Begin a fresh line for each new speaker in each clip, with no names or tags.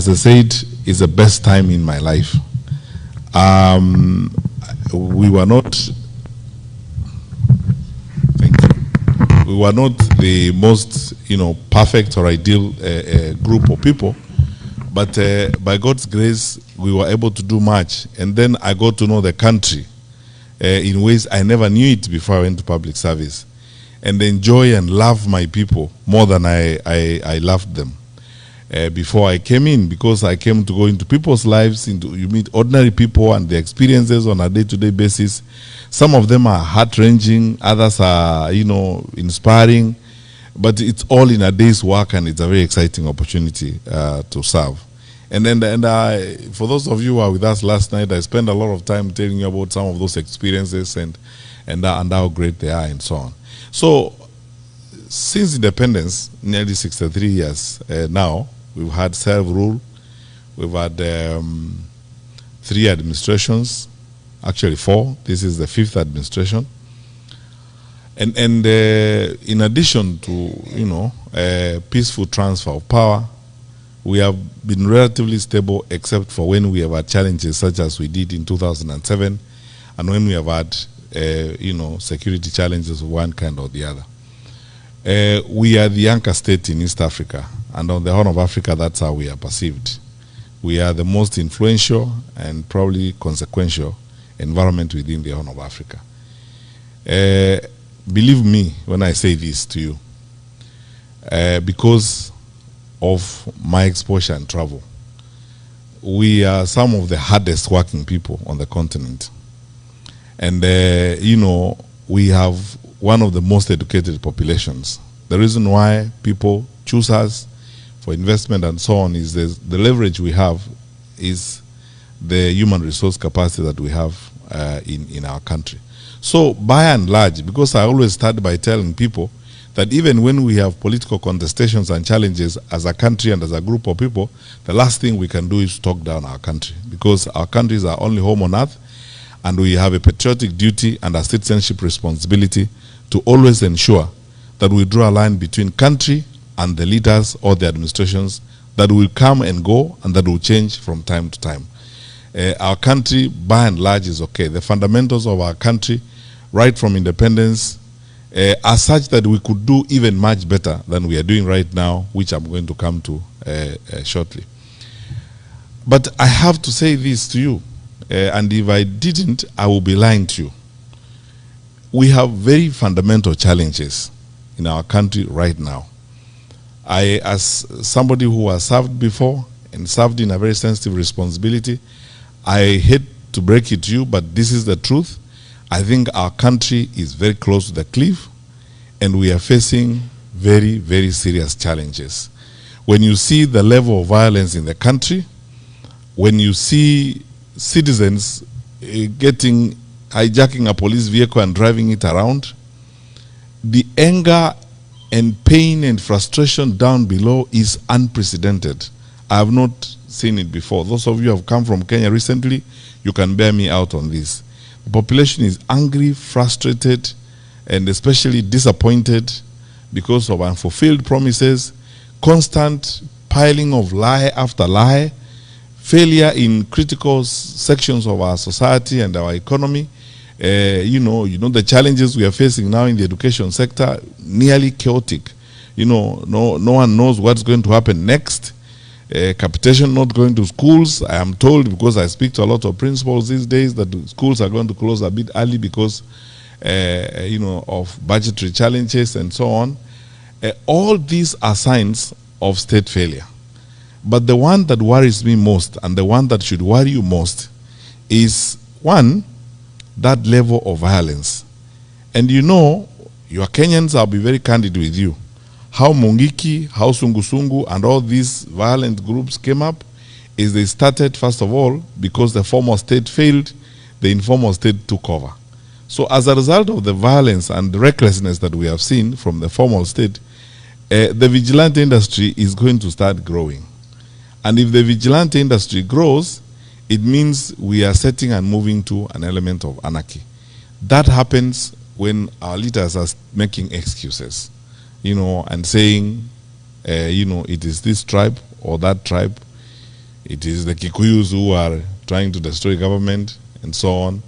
as I said, is the best time in my life. We were not, thank you. We were not the most, perfect or ideal group of people, but by God's grace, we were able to do much. And then I got to know the country in ways I never knew it before I went to public service, and enjoy and love my people more than I loved them before I came in, because I came to go into people's lives. You meet ordinary people and their experiences on a day-to-day basis. Some of them are heart-wrenching, others are, inspiring, but it's all in a day's work, and it's a very exciting opportunity to serve. And for those of you who were with us last night, I spent a lot of time telling you about some of those experiences and how great they are and so on. So, since independence, nearly 63 years now, we've had self-rule, we've had 3 administrations, actually 4. This is the 5th administration. And in addition to, peaceful transfer of power, we have been relatively stable, except for when we have had challenges such as we did in 2007, and when we have had, security challenges of one kind or the other. We are the anchor state in East Africa, and on the Horn of Africa, that's how we are perceived. We are the most influential and probably consequential environment within the Horn of Africa. Believe me when I say this to you, because of my exposure and travel, we are some of the hardest working people on the continent. And, we have one of the most educated populations. The reason why people choose us for investment and so on is the leverage we have is the human resource capacity that we have in our country. So by and large, because I always start by telling people that even when we have political contestations and challenges as a country and as a group of people, the last thing we can do is talk down our country, because our country is our only home on earth, and we have a patriotic duty and a citizenship responsibility to always ensure that we draw a line between country and the leaders or the administrations that will come and go and that will change from time to time. Our country, by and large, is okay. The fundamentals of our country, right from independence, are such that we could do even much better than we are doing right now, which I'm going to come to shortly. But I have to say this to you, and if I didn't, I will be lying to you. We have very fundamental challenges in our country right now. I, as somebody who has served before and served in a very sensitive responsibility, I hate to break it to you, but this is the truth. I think our country is very close to the cliff, and we are facing very, very serious challenges. When you see the level of violence in the country, when you see citizens hijacking a police vehicle and driving it around, the anger and pain and frustration down below is unprecedented. I have not seen it before. Those of you who have come from Kenya recently, you can bear me out on this. The population is angry, frustrated, and especially disappointed because of unfulfilled promises, constant piling of lie after lie, failure in critical sections of our society and our economy. The challenges we are facing now in the education sector, nearly chaotic. No one knows what's going to happen next. Capitation not going to schools. I am told, because I speak to a lot of principals these days, that the schools are going to close a bit early because of budgetary challenges and so on. All these are signs of state failure. But the one that worries me most, and the one that should worry you most, is one, that level of violence. And you are Kenyans, I'll be very candid with you. How Mungiki, how Sungusungu, and all these violent groups came up is they started, first of all, because the formal state failed, the informal state took over. So as a result of the violence and the recklessness that we have seen from the formal state, the vigilante industry is going to start growing. And if the vigilante industry grows, it means we are setting and moving to an element of anarchy. That happens when our leaders are making excuses, and saying, it is this tribe or that tribe. It is the Kikuyus who are trying to destroy government and so on.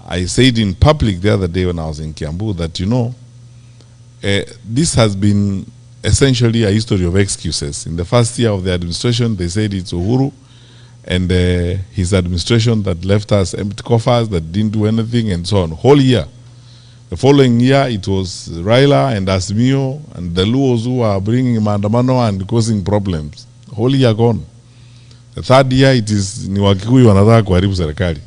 I said in public the other day when I was in Kiambu that, you know, this has been essentially a history of excuses. In the first year of the administration, they said it's Uhuru and his administration that left us empty coffers, that didn't do anything and so on. Whole year. The following year, it was Raila and Asmio and the Luos who are bringing maandamano and causing problems. Whole year gone. The third year, it is ni Wakikuyu wanataka kuharibu serikali.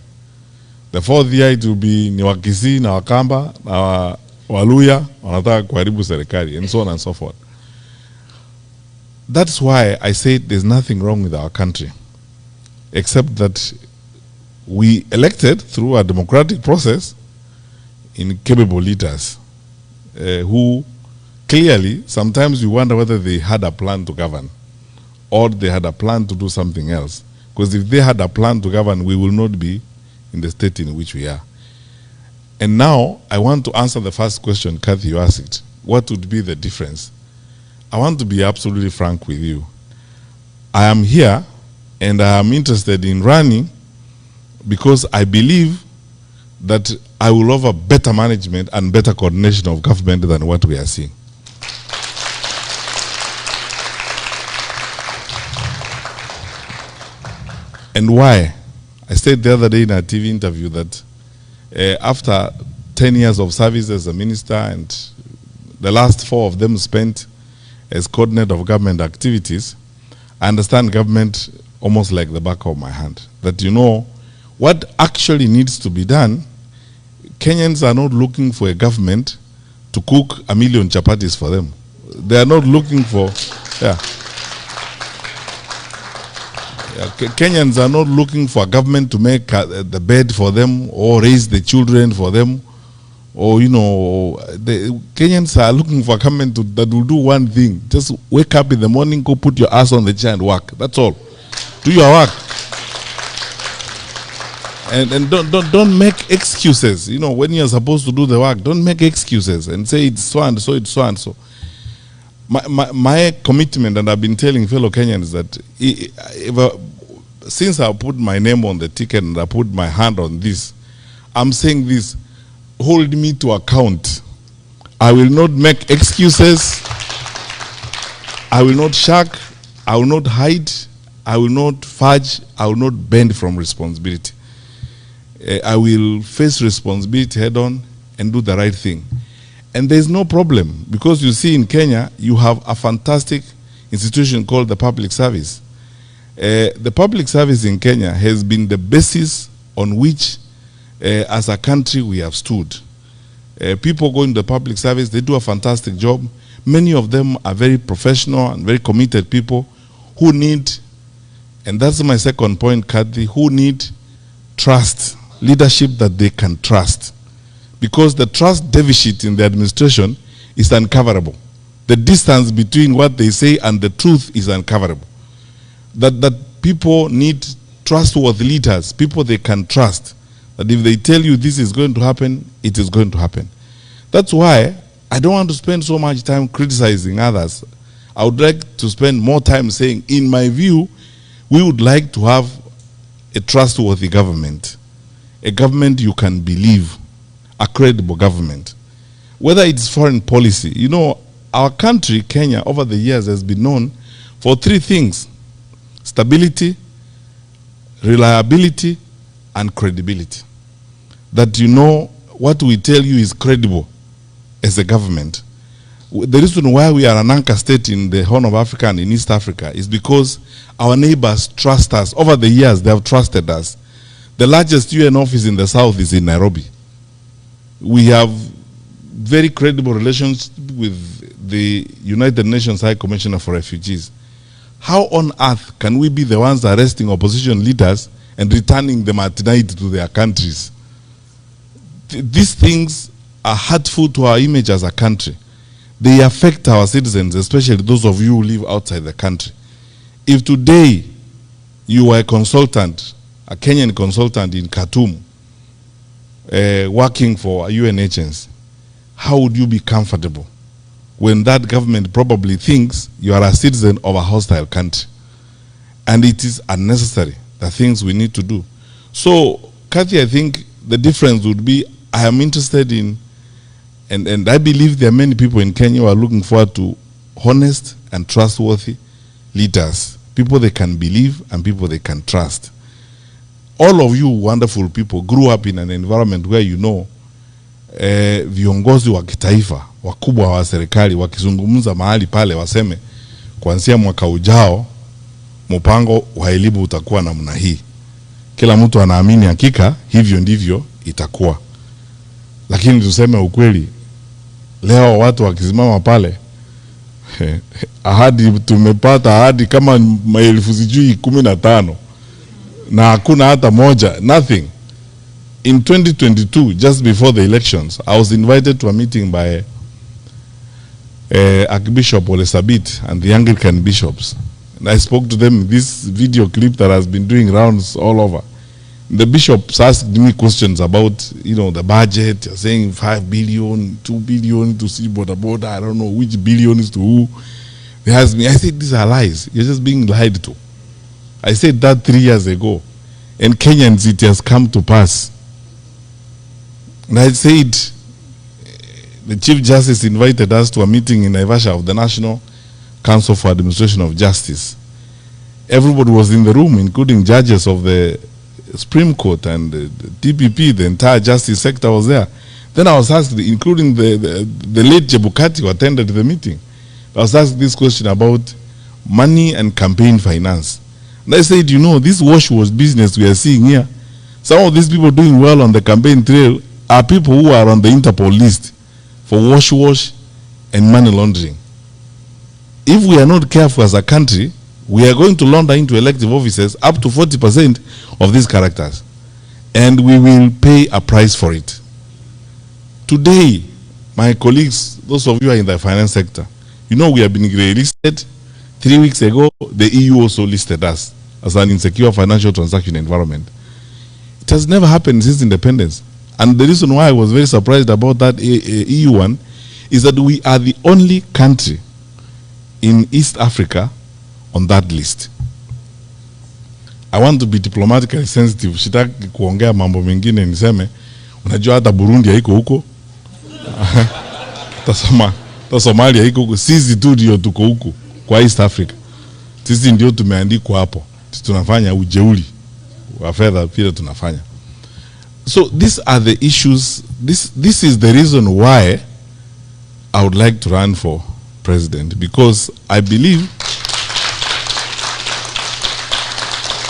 The fourth year, it will be ni Wakisi na Wakamba na Waluya wanataka kuharibu serikali, and so on and so forth. That's why I said there's nothing wrong with our country, except that we elected through a democratic process incapable leaders who clearly, sometimes you wonder whether they had a plan to govern or they had a plan to do something else. Because if they had a plan to govern, we will not be in the state in which we are. And now, I want to answer the first question, Kathy, you asked. What would be the difference? I want to be absolutely frank with you. I am here and I am interested in running because I believe that I will offer better management and better coordination of government than what we are seeing. And why? I said the other day in a TV interview that after 10 years of service as a minister and the last 4 of them spent as coordinator of government activities, I understand government almost like the back of my hand. That, you know, what actually needs to be done, Kenyans are not looking for a government to cook 1 million chapatis for them. They are not looking for, Kenyans are not looking for a government to make the bed for them or raise the children for them. Or, you know, the Kenyans are looking for a government that will do one thing. Just wake up in the morning, go put your ass on the chair and work. That's all. Do your work. And don't make excuses. You know, when you're supposed to do the work, don't make excuses and say it's so and so, it's so and so. My commitment, and I've been telling fellow Kenyans that since I put my name on the ticket and I put my hand on this, I'm saying this, hold me to account. I will not make excuses. I will not shirk. I will not hide. I will not fudge. I will not bend from responsibility. I will face responsibility head on and do the right thing. And there's no problem, because you see in Kenya, you have a fantastic institution called the public service. The public service in Kenya has been the basis on which, as a country, we have stood. People go into the public service, they do a fantastic job. Many of them are very professional and very committed people who need, and that's my second point, Kathy, who need trust, leadership that they can trust. Because the trust deficit in the administration is uncoverable. The distance between what they say and the truth is uncoverable. That people need trustworthy leaders, people they can trust. That if they tell you this is going to happen, it is going to happen. That's why I don't want to spend so much time criticizing others. I would like to spend more time saying, in my view, we would like to have a trustworthy government. A government you can believe. A credible government. Whether it's foreign policy. You know, our country, Kenya, over the years has been known for 3 things: stability, reliability, and credibility. That, you know, what we tell you is credible as a government. The reason why we are an anchor state in the Horn of Africa and in East Africa is because our neighbors trust us. Over the years, they have trusted us. The largest UN office in the south is in Nairobi. We have very credible relations with the United Nations High Commissioner for Refugees. How on earth can we be the ones arresting opposition leaders and returning them at night to their countries? These things are hurtful to our image as a country. They affect our citizens, especially those of you who live outside the country. If today you were a consultant, a Kenyan consultant in Khartoum, working for a UN agency, how would you be comfortable when that government probably thinks you are a citizen of a hostile country? And it is unnecessary, the things we need to do. So, Kathy, I think the difference would be, I am interested in, and I believe there are many people in Kenya who are looking forward to honest and trustworthy leaders, people they can believe and people they can trust. All of you wonderful people grew up in an environment where you know viongozi wa kitaifa, wakubwa wa serikali, wakizungumza mahali pale waseme, kuanzia mwaka ujao, mpango wa elimu utakuwa namna hii. Kila mtu anaamini hakika hivyo ndivyo itakuwa. Lakini tuseme ukweli, leo watu wakisimama pale, ahadi tumepata ahadi kama maelfu sijui 15 na hakuna hata moja, nothing. In 2022, just before the elections, I was invited to a meeting by Archbishop Ole Sabit and the Anglican bishops. And I spoke to them, this video clip that has been doing rounds all over. The bishops asked me questions about, you know, the budget, saying 5 billion, 2 billion to see border, I don't know which billion is to who. They asked me, I said, these are lies. You're just being lied to. I said that 3 years ago. And Kenyans, it has come to pass. And I said, the Chief Justice invited us to a meeting in Naivasha of the National Council for Administration of Justice. Everybody was in the room, including judges of the Supreme Court and the DPP, the entire justice sector was there. Then I was asked, including the late Chebukati who attended the meeting, I was asked this question about money and campaign finance. And I said, you know, this wash business we are seeing here, some of these people doing well on the campaign trail are people who are on the Interpol list for wash and money laundering. If we are not careful as a country, we are going to launder into elective offices up to 40% of these characters. And we will pay a price for it. Today, my colleagues, those of you who are in the finance sector, you know we have been listed. 3 weeks ago, the EU also listed us as an insecure financial transaction environment. It has never happened since independence. And the reason why I was very surprised about that EU one is that we are the only country in East Africa on that list. I want to be diplomatically sensitive. Sitaki kuongea mambo mengine niseme, unajua hata Burundi haiko huko. Ta Somalia haiko huko. Sisi tu ndio tuko huko kwa East Africa. Sisi ndio tumeandikwa hapo. Tunafanya ujeuri wa fedha pia tunafanya. So these are the issues. This is the reason why I would like to run for president, because I believe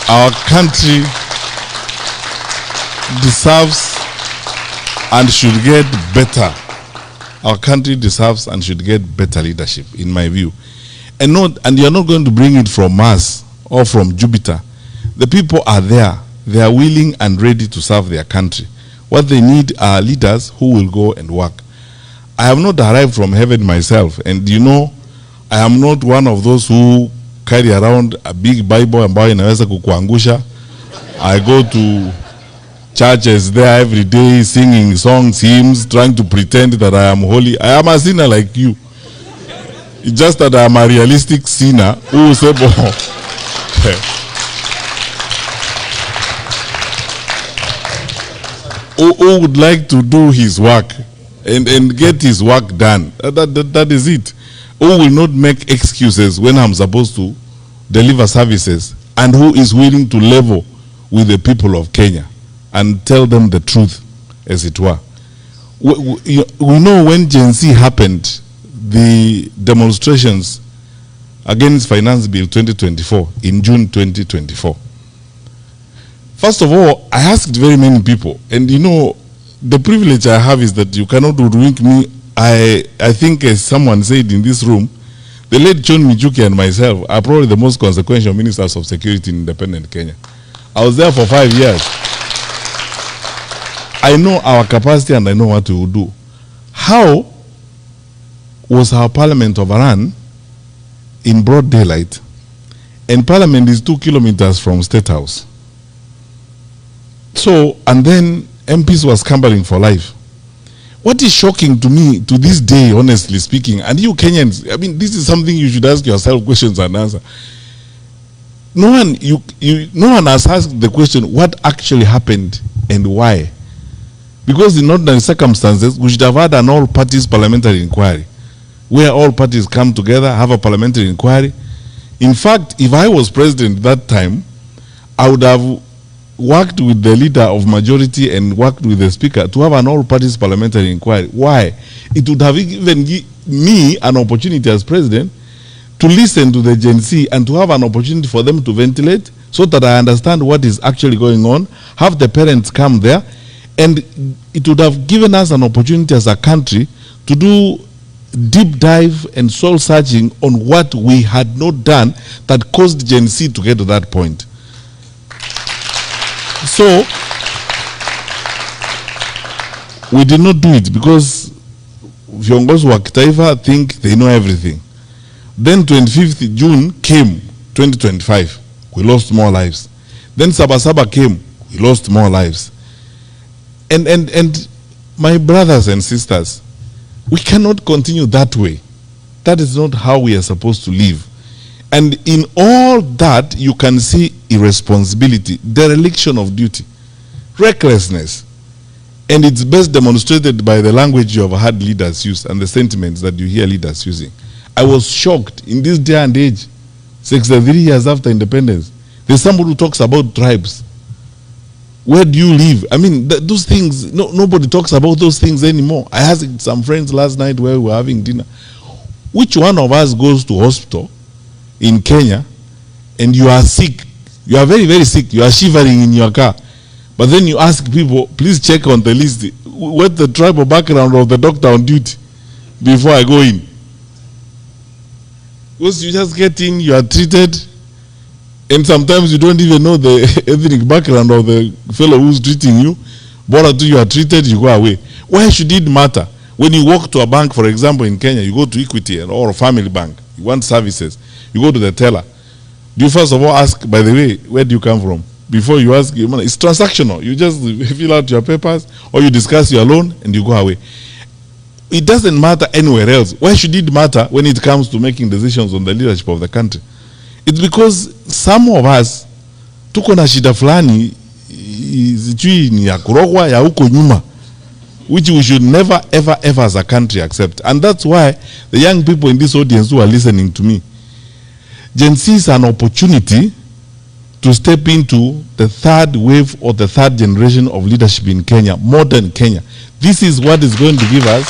our country deserves and should get better. Our country deserves and should get better leadership, in my view. And you're not going to bring it from Mars or from Jupiter. The people are there. They are willing and ready to serve their country. What they need are leaders who will go and work. I have not arrived from heaven myself, and you know, I am not one of those who carry around a big Bible ambayo inaweza kukuangusha. I go to churches there every day, singing songs, hymns, trying to pretend that I am holy. I am a sinner like you. It's just that I am a realistic sinner who say, who would like to do his work and get his work done. That is it. Who will not make excuses when I'm supposed to deliver services, and who is willing to level with the people of Kenya and tell them the truth, as it were. We know when Gen Z happened, the demonstrations against Finance Bill 2024 in June 2024. First of all, I asked very many people, and you know, the privilege I have is that you cannot hoodwink me. I think, as someone said in this room, the late John Mijuki and myself are probably the most consequential ministers of security in independent Kenya. I was there for 5 years. I know our capacity and I know what we will do. How was our parliament overrun in broad daylight, and parliament is 2 kilometers from State House? So, and then MPs were scrambling for life. What is shocking to me to this day, honestly speaking, and you Kenyans, I mean, this is something you should ask yourself questions and answer. no one has asked the question, what actually happened and why? Because in ordinary circumstances, we should have had an all-parties parliamentary inquiry, where all parties come together, have a parliamentary inquiry. In fact, if I was president that time, I would have worked with the leader of majority and worked with the speaker to have an all-parties parliamentary inquiry. Why? It would have given me an opportunity as president to listen to the Gen Z and to have an opportunity for them to ventilate so that I understand what is actually going on, have the parents come there, and it would have given us an opportunity as a country to do deep dive and soul searching on what we had not done that caused Gen Z to get to that point. So we did not do it because viongozi wa kitaifa think they know everything. Then 25th June came, 2025. We lost more lives. Then Sabasaba came. We lost more lives. And my brothers and sisters, we cannot continue that way. That is not how we are supposed to live. And in all that, you can see irresponsibility, dereliction of duty, recklessness. And it's best demonstrated by the language you have heard leaders use and the sentiments that you hear leaders using. I was shocked in this day and age, 63 years after independence. There's somebody who talks about tribes. Where do you live? I mean, those things, nobody talks about those things anymore. I asked some friends last night where we were having dinner. Which one of us goes to hospital in Kenya and you are sick? You are very, very sick. You are shivering in your car. But then you ask people, please check on the list, what's the tribal background of the doctor on duty before I go in. Because you just get in, you are treated, and sometimes you don't even know the ethnic background of the fellow who's treating you. But until you are treated, you go away. Why should it matter? When you walk to a bank, for example, in Kenya, you go to Equity or a family bank, you want services, you go to the teller. Do you first of all ask, by the way, where do you come from? Before you ask your money. It's transactional. You just fill out your papers or you discuss your loan and you go away. It doesn't matter anywhere else. Why should it matter when it comes to making decisions on the leadership of the country? It's because some of us tuko na shida fulani sijui ni ya kurogwa ya huko nyuma, which we should never ever as a country accept. And that's why the young people in this audience who are listening to me, Gen Z is an opportunity to step into the third wave or the third generation of leadership in Kenya, modern Kenya. This is what is going to give us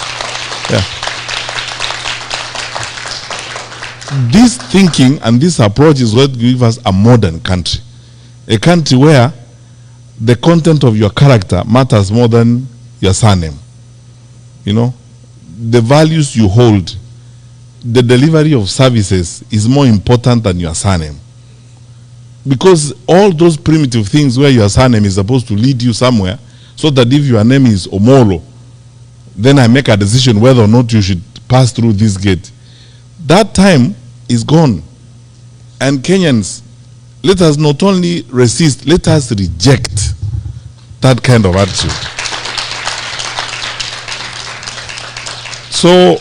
this thinking and this approach is what gives us a modern country. A country where the content of your character matters more than your surname. You know, the values you hold, the delivery of services is more important than your surname. Because all those primitive things where your surname is supposed to lead you somewhere, so that if your name is Omolo, then I make a decision whether or not you should pass through this gate. That time is gone. And Kenyans, let us not only resist, let us reject that kind of attitude. So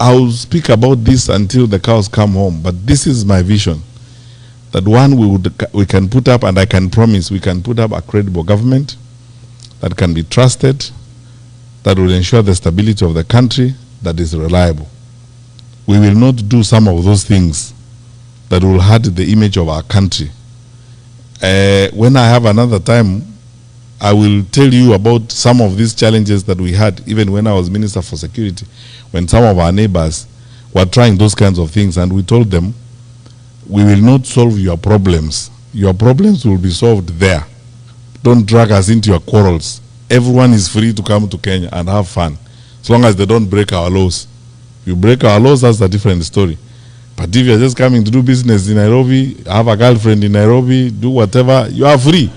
I'll speak about this until the cows come home, but this is my vision. That one, we can put up, and I can promise we can put up a credible government that can be trusted, that will ensure the stability of the country, that is reliable. We will not do some of those things that will hurt the image of our country. When I have another time, I will tell you about some of these challenges that we had, even when I was Minister for Security, when some of our neighbors were trying those kinds of things, and we told them, we will not solve your problems. Your problems will be solved there. Don't drag us into your quarrels. Everyone is free to come to Kenya and have fun, as long as they don't break our laws. If you break our laws, that's a different story. But if you're just coming to do business in Nairobi, have a girlfriend in Nairobi, do whatever, you are free.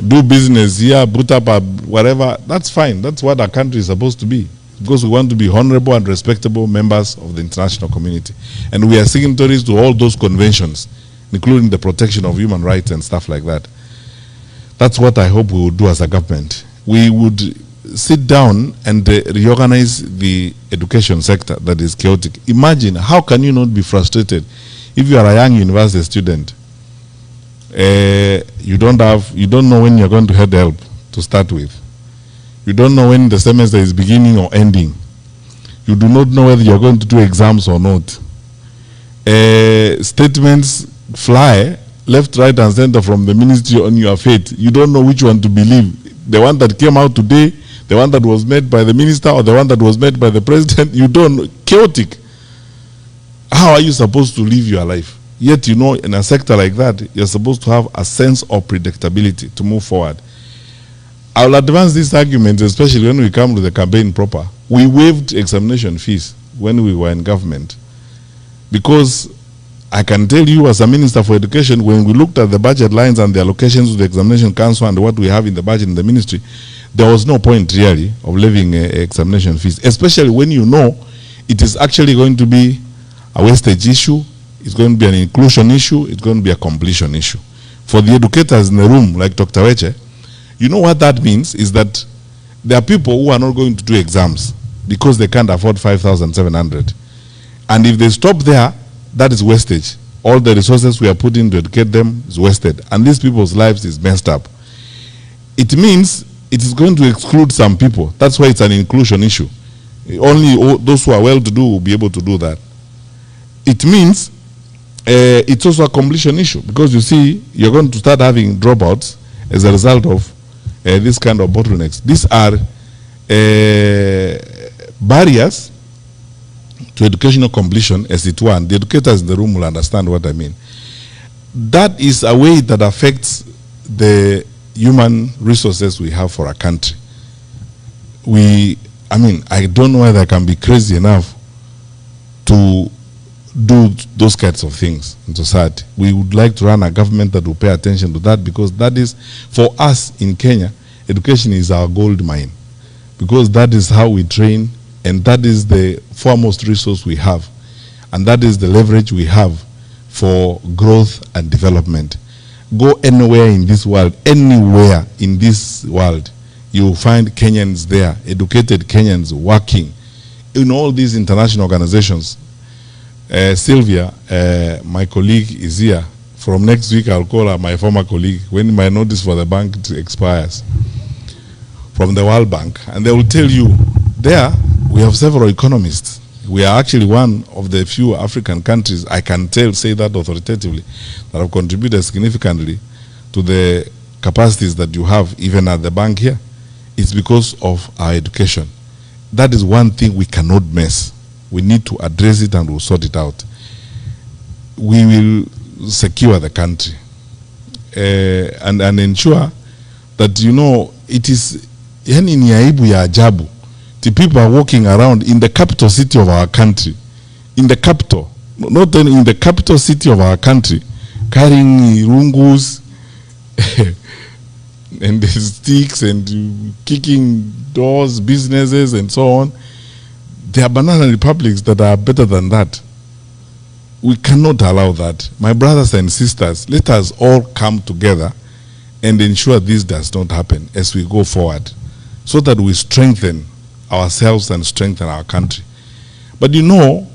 Do business here, put up a whatever, that's fine. That's what our country is supposed to be. Because we want to be honorable and respectable members of the international community. And we are signatories to all those conventions, including the protection of human rights and stuff like that. That's what I hope we would do as a government. We would sit down and reorganize the education sector that is chaotic. Imagine, how can you not be frustrated If you are a young university student, you don't know when you're going to get help to start with. You don't know when the semester is beginning or ending. You do not know whether you're going to do exams or not. Statements fly left, right, and center from the ministry on your fate. You don't know which one to believe. The one that came out today, the one that was made by the minister, or the one that was made by the president. You don't know. Chaotic. How are you supposed to live your life? Yet, you know, in a sector like that, you're supposed to have a sense of predictability to move forward. I will advance this argument, especially when we come to the campaign proper. We waived examination fees when we were in government, because I can tell you as a Minister for Education, when we looked at the budget lines and the allocations to the Examination Council and what we have in the budget in the ministry, there was no point really of levying examination fees, especially when you know it is actually going to be a wastage issue, it's going to be an inclusion issue, it's going to be a completion issue. For the educators in the room, like Dr. Weche, you know what that means is that there are people who are not going to do exams because they can't afford 5,700. And if they stop there, that is wastage. All the resources we are putting to educate them is wasted. And these people's lives is messed up. It means it is going to exclude some people. That's why it's an inclusion issue. Only those who are well-to-do will be able to do that. It means it's also a completion issue, because you see, you're going to start having dropouts as a result of this kind of bottlenecks. These are barriers to educational completion, as it were, and the educators in the room will understand what I mean. That is a way that affects the human resources we have for our country. I don't know whether I can be crazy enough to do those kinds of things in society. We would like to run a government that will pay attention to that, because that is, for us in Kenya, education is our gold mine, because that is how we train, and that is the foremost resource we have, and that is the leverage we have for growth and development. Go anywhere in this world, you will find Kenyans there, educated Kenyans working in all these international organizations. Sylvia, my colleague, is here. From next week, I'll call her my former colleague when my notice for the bank expires, from the World Bank. And they will tell you, there we have several economists. We are actually one of the few African countries, I can say that authoritatively, that have contributed significantly to the capacities that you have even at the bank here. It's because of our education. That is one thing we cannot miss. We need to address it, and we'll sort it out. We will secure the country and ensure that, you know, it is yani ni aibu ya ajabu. The people are walking around in the capital city of our country, in the capital, not only in the capital city of our country, carrying rungus and the sticks and kicking doors, businesses, and so on. There are banana republics that are better than that. We cannot allow that. My brothers and sisters, let us all come together and ensure this does not happen as we go forward, so that we strengthen ourselves and strengthen our country. But you know,